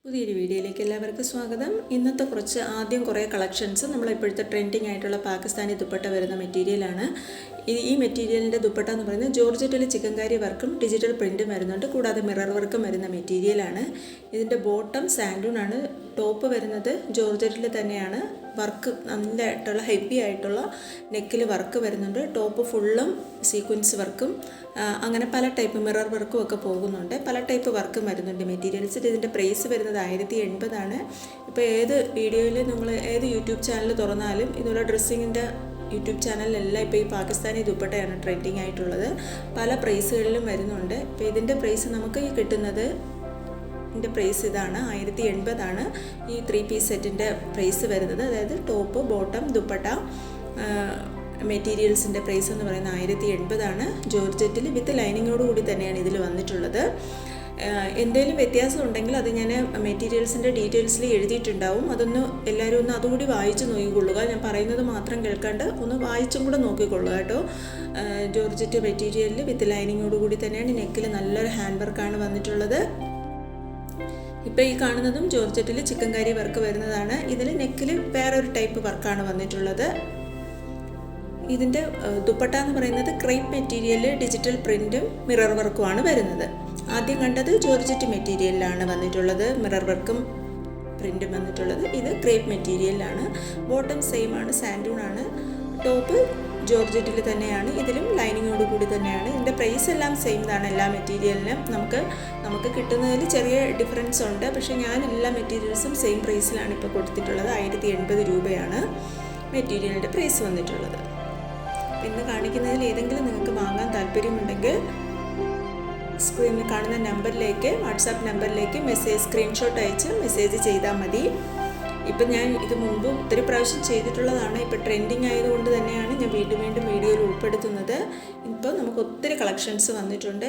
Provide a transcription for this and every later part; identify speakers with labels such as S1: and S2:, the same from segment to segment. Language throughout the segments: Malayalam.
S1: പുതിയൊരു വീഡിയോയിലേക്ക് എല്ലാവർക്കും സ്വാഗതം. ഇന്നത്തെ ആദ്യം കുറേ കളക്ഷൻസ് നമ്മളിപ്പോഴത്തെ ട്രെൻഡിങ് ആയിട്ടുള്ള പാകിസ്ഥാനി ദുപ്പട്ട വരുന്ന മെറ്റീരിയലാണ്. ഈ മെറ്റീരിയലിൻ്റെ ദുപ്പട്ട എന്ന് പറയുന്നത് ജോർജറ്റിൽ ചിക്കൻകാരി വർക്കും ഡിജിറ്റൽ പ്രിൻറ്റും വരുന്നുണ്ട്, കൂടാതെ മിറർ വർക്കും വരുന്ന മെറ്റീരിയലാണ്. ഇതിൻ്റെ ബോട്ടം സാൻഡൂൺ ആണ്, ടോപ്പ് വരുന്നത് ജോർജറ്റിൽ തന്നെയാണ്. വർക്ക് നല്ലതായിട്ടുള്ള ഹെവി ആയിട്ടുള്ള നെക്കിൽ വർക്ക് വരുന്നുണ്ട്. ടോപ്പ് ഫുള്ളും സീക്വൻസ് വർക്കും അങ്ങനെ പല ടൈപ്പ് മിറർ വർക്കും ഒക്കെ പോകുന്നുണ്ട്. പല ടൈപ്പ് വർക്കും വരുന്നുണ്ട് മെറ്റീരിയൽസിൽ. ഇതിൻ്റെ പ്രൈസ് വരുന്നത് 1080 ആണ്. ഇപ്പോൾ ഏത് വീഡിയോയിൽ നിങ്ങൾ ഏത് യൂട്യൂബ് ചാനൽ തുറന്നാലും ഇതുപോലെ ഡ്രസ്സിങ്ങിൻ്റെ യൂട്യൂബ് ചാനലിലെല്ലാം ഇപ്പോൾ ഈ പാകിസ്ഥാനി ദുപ്പട്ടയാണ് ട്രെൻഡിങ് ആയിട്ടുള്ളത്. പല പ്രൈസുകളിലും വരുന്നുണ്ട്. ഇപ്പോൾ ഇതിൻ്റെ പ്രൈസ് നമുക്ക് ഈ കിട്ടുന്നത് ഇതിൻ്റെ പ്രൈസ് ഇതാണ്, 1080 ആണ് ഈ 3 പീസ് സെറ്റിൻ്റെ പ്രൈസ് വരുന്നത്. അതായത് ടോപ്പ്, ബോട്ടം, ദുപ്പട്ട മെറ്റീരിയൽസിൻ്റെ പ്രൈസ് എന്ന് പറയുന്നത് 1080 ആണ്. ജോർജറ്റിൽ വിത്ത് ലൈനിങ്ങോട് കൂടി തന്നെയാണ് ഇതിൽ വന്നിട്ടുള്ളത്. എന്തെങ്കിലും വ്യത്യാസം ഉണ്ടെങ്കിൽ അത് ഞാൻ മെറ്റീരിയൽസിൻ്റെ ഡീറ്റെയിൽസിൽ എഴുതിയിട്ടുണ്ടാവും. എല്ലാവരും ഒന്ന് അതുകൂടി വായിച്ച് നോക്കിക്കൊള്ളുക. ഞാൻ പറയുന്നത് മാത്രം കേൾക്കാണ്ട് ഒന്ന് വായിച്ചും കൂടെ നോക്കിക്കൊള്ളുക കേട്ടോ. ജോർജറ്റ് മെറ്റീരിയലിൽ വിത്ത് ലൈനിങ്ങോട് കൂടി തന്നെയാണ്. നെക്കിൽ നല്ലൊരു ഹാൻഡ് വർക്കാണ് വന്നിട്ടുള്ളത്. ഇപ്പോൾ ഈ കാണുന്നതും ജോർജറ്റിൽ ചിക്കൻകാരി വർക്ക് വരുന്നതാണ്. ഇതിൽ നെക്കിൽ വേറൊരു ടൈപ്പ് വർക്കാണ് വന്നിട്ടുള്ളത്. ഇതിൻ്റെ ദുപ്പട്ട എന്ന് പറയുന്നത് ക്രേപ്പ് മെറ്റീരിയലിൽ ഡിജിറ്റൽ പ്രിൻറ്റും മിറർ വർക്കുമാണ് വരുന്നത്. ആദ്യം കണ്ടത് ജോർജറ്റ് മെറ്റീരിയലിലാണ് വന്നിട്ടുള്ളത്, മിറർ വർക്കും പ്രിൻറ്റും വന്നിട്ടുള്ളത്. ഇത് ക്രേപ്പ് മെറ്റീരിയലിലാണ്. ബോട്ടം സെയിം ആണ്, സാൻഡൂൺ ആണ്. ടോപ്പ് ജോർജറ്റിൽ തന്നെയാണ്. ഇതിലും ലൈനിങ്ങോട് കൂടി തന്നെയാണ്. ഇതിൻ്റെ പ്രൈസ് എല്ലാം സെയിം ആണ്. എല്ലാ മെറ്റീരിയലിനും നമുക്ക് കിട്ടുന്നതിൽ ചെറിയ ഡിഫറൻസ് ഉണ്ട്. പക്ഷേ ഞാൻ എല്ലാ മെറ്റീരിയൽസും സെയിം പ്രൈസിലാണ് ഇപ്പോൾ കൊടുത്തിട്ടുള്ളത്. 1080 രൂപയാണ് മെറ്റീരിയലിൻ്റെ പ്രൈസ് വന്നിട്ടുള്ളത്. ഇന്ന് കാണിക്കുന്നതിൽ ഏതെങ്കിലും നിങ്ങൾക്ക് വാങ്ങാൻ താല്പര്യമുണ്ടെങ്കിൽ സ്ക്രീനിൽ കാണുന്ന നമ്പറിലേക്ക്, വാട്സാപ്പ് നമ്പറിലേക്ക് സ്ക്രീൻഷോട്ട് അയച്ച് മെസ്സേജ് ചെയ്താൽ മതി. ഇപ്പം ഞാൻ ഇത് മുൻപ് ഒത്തിരി പ്രാവശ്യം ചെയ്തിട്ടുള്ളതാണ്. ഇപ്പോൾ ട്രെൻഡിങ് ആയതുകൊണ്ട് തന്നെയാണ് ഞാൻ വീണ്ടും വീഡിയോയിൽ ഉൾപ്പെടുത്തുന്നത്. ഇപ്പോൾ നമുക്ക് ഒത്തിരി കളക്ഷൻസ് വന്നിട്ടുണ്ട്.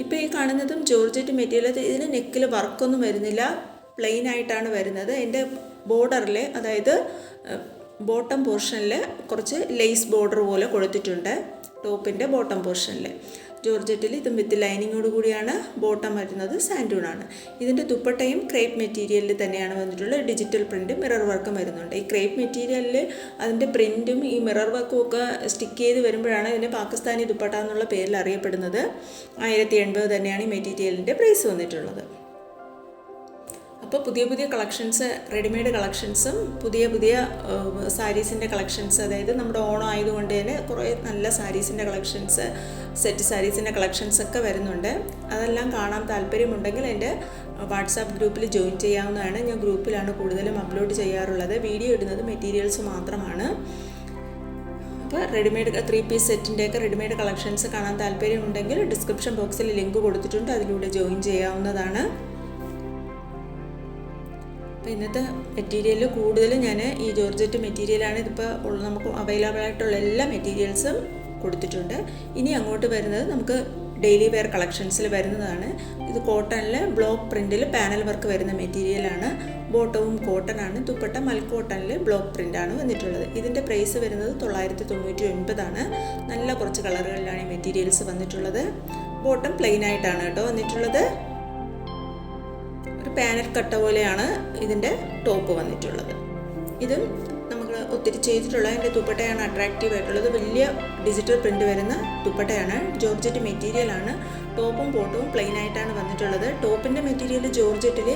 S1: ഇപ്പോൾ ഈ കാണുന്നതും ജോർജറ്റ് മെറ്റീരിയൽ. ഇതിന് നെക്കിൽ വർക്കൊന്നും വരുന്നില്ല, പ്ലെയിൻ ആയിട്ടാണ് വരുന്നത്. എൻ്റെ ബോർഡറിൽ, അതായത് ബോട്ടം പോർഷനിൽ കുറച്ച് ലേസ് ബോർഡർ പോലെ കൊടുത്തിട്ടുണ്ട്. ടോപ്പിൻ്റെ ബോട്ടം പോർഷനിൽ ജോർജറ്റിൽ ഇതും വിത്ത് ലൈനിങ്ങോട് കൂടിയാണ്. ബോട്ടം വരുന്നത് സാൻഡൂൺ ആണ്. ഇതിൻ്റെ ദുപ്പട്ടയും ക്രേപ്പ് മെറ്റീരിയലിൽ തന്നെയാണ് വന്നിട്ടുള്ളത്. ഡിജിറ്റൽ പ്രിൻറ്റും മിറർ വർക്കും വരുന്നുണ്ട്. ഈ ക്രേപ്പ് മെറ്റീരിയലിൽ അതിൻ്റെ പ്രിൻറ്റും ഈ മിറർ വർക്കും ഒക്കെ സ്റ്റിക്ക് ചെയ്ത് വരുമ്പോഴാണ് ഇതിന് പാകിസ്ഥാനി ദുപ്പട്ട എന്നുള്ള പേരിൽ അറിയപ്പെടുന്നത്. 1080 തന്നെയാണ് ഈ മെറ്റീരിയലിൻ്റെ പ്രൈസ് വന്നിട്ടുള്ളത്. അപ്പോൾ പുതിയ കളക്ഷൻസ്, റെഡിമെയ്ഡ് കളക്ഷൻസും പുതിയ സാരീസിൻ്റെ കളക്ഷൻസ്, അതായത് നമ്മുടെ ഓണം ആയതുകൊണ്ട് തന്നെ കുറേ നല്ല സാരീസിൻ്റെ കളക്ഷൻസ്, സെറ്റ് സാരീസിൻ്റെ കളക്ഷൻസ് ഒക്കെ വരുന്നുണ്ട്. അതെല്ലാം കാണാൻ താല്പര്യമുണ്ടെങ്കിൽ എൻ്റെ വാട്സാപ്പ് ഗ്രൂപ്പിൽ ജോയിൻ ചെയ്യാവുന്നതാണ്. ഞാൻ ഗ്രൂപ്പിലാണ് കൂടുതലും അപ്ലോഡ് ചെയ്യാറുള്ളത്. വീഡിയോ ഇടുന്നത് മെറ്റീരിയൽസ് മാത്രമാണ്. അപ്പോൾ റെഡിമെയ്ഡ് 3 പീസ് സെറ്റിൻ്റെയൊക്കെ റെഡിമെയ്ഡ് കളക്ഷൻസ് കാണാൻ താല്പര്യമുണ്ടെങ്കിൽ ഡിസ്ക്രിപ്ഷൻ ബോക്സിൽ ലിങ്ക് കൊടുത്തിട്ടുണ്ട്, അതിലൂടെ ജോയിൻ ചെയ്യാവുന്നതാണ്. അപ്പോൾ ഇന്നത്തെ മെറ്റീരിയൽ കൂടുതലും ഞാൻ ഈ ജോർജറ്റ് മെറ്റീരിയലാണ്. ഇതിപ്പോൾ നമുക്ക് അവൈലബിൾ ആയിട്ടുള്ള എല്ലാ മെറ്റീരിയൽസും കൊടുത്തിട്ടുണ്ട്. ഇനി അങ്ങോട്ട് വരുന്നത് നമുക്ക് ഡെയിലി വെയർ കളക്ഷൻസിൽ വരുന്നതാണ്. ഇത് കോട്ടണിൽ ബ്ലോക്ക് പ്രിൻറ്റിൽ പാനൽ വർക്ക് വരുന്ന മെറ്റീരിയലാണ്. ബോട്ടവും കോട്ടൺ ആണ്. ദുപ്പട്ട മൽക്കോട്ടണിൽ ബ്ലോക്ക് പ്രിൻ്റാണ് വന്നിട്ടുള്ളത്. ഇതിൻ്റെ പ്രൈസ് വരുന്നത് 999 ആണ്. നല്ല കുറച്ച് കളറുകളിലാണ് ഈ മെറ്റീരിയൽസ് വന്നിട്ടുള്ളത്. ബോട്ടം പ്ലെയിൻ ആയിട്ടാണ് കേട്ടോ വന്നിട്ടുള്ളത്. ഒരു പാനൽ കട്ട പോലെയാണ് ഇതിൻ്റെ ടോപ്പ് വന്നിട്ടുള്ളത്. ഇതും നമുക്ക് ഒത്തിരി ചെയ്തിട്ടുള്ള എൻ്റെ ദുപ്പട്ടയാണ് അട്രാക്റ്റീവ് ആയിട്ടുള്ളത്. വലിയ ഡിജിറ്റൽ പ്രിൻ്റ് വരുന്ന ദുപ്പട്ടയാണ്. ജോർജറ്റ് മെറ്റീരിയലാണ്. ടോപ്പും ബോട്ടവും പ്ലെയിൻ ആയിട്ടാണ് വന്നിട്ടുള്ളത്. ടോപ്പിൻ്റെ മെറ്റീരിയൽ ജോർജറ്റിൽ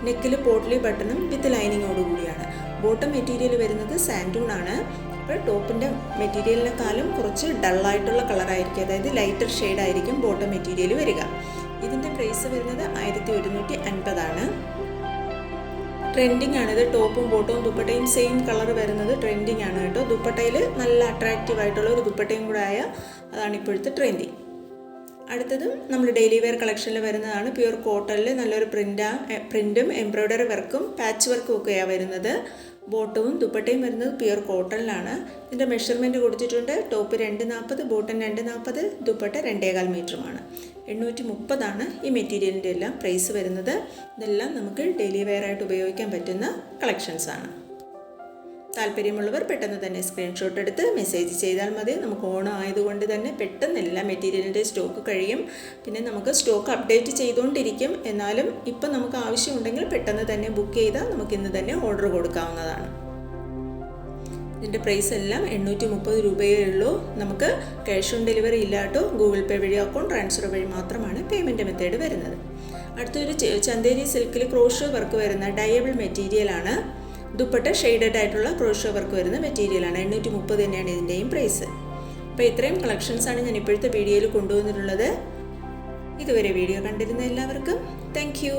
S1: നെക്കിൽ പോട്ട്ലി ബട്ടണും വിത്ത് ലൈനിങ്ങോട് കൂടിയാണ്. ബോട്ടം മെറ്റീരിയൽ വരുന്നത് സാൻഡൂൺ ആണ്. അപ്പോൾ ടോപ്പിൻ്റെ മെറ്റീരിയലിനെക്കാളും കുറച്ച് ഡള്ളായിട്ടുള്ള കളറായിരിക്കും, അതായത് ലൈറ്റർ ഷെയ്ഡായിരിക്കും ബോട്ടം മെറ്റീരിയൽ വരിക. ഇതിൻ്റെ പ്രൈസ് വരുന്നത് 1150 ആണ്. ട്രെൻഡിങ് ആണിത്. ടോപ്പും ബോട്ടവും ദുപ്പട്ടയും സെയിം കളർ വരുന്നത് ട്രെൻഡിങ് ആണ് കേട്ടോ. ദുപ്പട്ടയിൽ നല്ല അട്രാക്റ്റീവ് ആയിട്ടുള്ള ഒരു ദുപ്പട്ടയും കൂടെ ആയ അതാണ് ഇപ്പോഴത്തെ ട്രെൻഡിങ്. അടുത്തതും നമ്മൾ ഡെയിലി വെയർ കളക്ഷനിൽ വരുന്നതാണ്. പ്യുർ കോട്ടണിൽ നല്ലൊരു പ്രിൻറ്റും എംബ്രോയ്ഡറി വർക്കും പാച്ച് വർക്കും ഒക്കെയാണ് വരുന്നത്. ബോട്ടവും ദുപ്പട്ടയും വരുന്നത് പ്യുർ കോട്ടണിലാണ്. ഇതിൻ്റെ മെഷർമെൻറ്റ് കൊടുത്തിട്ടുണ്ട്. Top 240, bottom 240, dupatta 2.25 മീറ്ററുമാണ്. 830 ആണ് ഈ മെറ്റീരിയലിൻ്റെ എല്ലാം പ്രൈസ് വരുന്നത്. ഇതെല്ലാം നമുക്ക് ഡെയിലി വെയർ ആയിട്ട് ഉപയോഗിക്കാൻ പറ്റുന്ന കളക്ഷൻസാണ്. താല്പര്യമുള്ളവർ പെട്ടെന്ന് തന്നെ സ്ക്രീൻഷോട്ട് എടുത്ത് മെസ്സേജ് ചെയ്താൽ മതി. നമുക്ക് ഓണം ആയതുകൊണ്ട് തന്നെ പെട്ടെന്ന് എല്ലാ മെറ്റീരിയലിൻ്റെ സ്റ്റോക്ക് കഴിയും. പിന്നെ നമുക്ക് സ്റ്റോക്ക് അപ്ഡേറ്റ് ചെയ്തുകൊണ്ടിരിക്കും. എന്നാലും ഇപ്പം നമുക്ക് ആവശ്യമുണ്ടെങ്കിൽ പെട്ടെന്ന് തന്നെ ബുക്ക് ചെയ്താൽ നമുക്കിന്ന് തന്നെ ഓർഡർ കൊടുക്കാവുന്നതാണ്. ഇതിൻ്റെ പ്രൈസ് എല്ലാം 830 രൂപയേ ഉള്ളൂ. നമുക്ക് ക്യാഷ് ഓൺ ഡെലിവറി ഇല്ലാട്ടോ, ഗൂഗിൾ പേ വഴി അക്കൗണ്ട് ട്രാൻസ്ഫർ വഴി മാത്രമാണ് പേയ്മെൻറ്റ് മെത്തേഡ് വരുന്നത്. അടുത്തൊരു ചന്തേരി സിൽക്കിൽ ക്രോഷോ വർക്ക് വരുന്ന ഡയബിൾ മെറ്റീരിയലാണ്. ദുപ്പട്ട ഷെയ്ഡഡ് ആയിട്ടുള്ള ക്രോഷോ വർക്ക് വരുന്ന മെറ്റീരിയലാണ്. 830 തന്നെയാണ് ഇതിൻ്റെയും പ്രൈസ്. അപ്പോൾ ഇത്രയും കളക്ഷൻസാണ് ഞാൻ ഇപ്പോഴത്തെ വീഡിയോയിൽ കൊണ്ടുവന്നിട്ടുള്ളത്. ഇതുവരെ വീഡിയോ കണ്ടിരുന്ന എല്ലാവർക്കും താങ്ക് യു.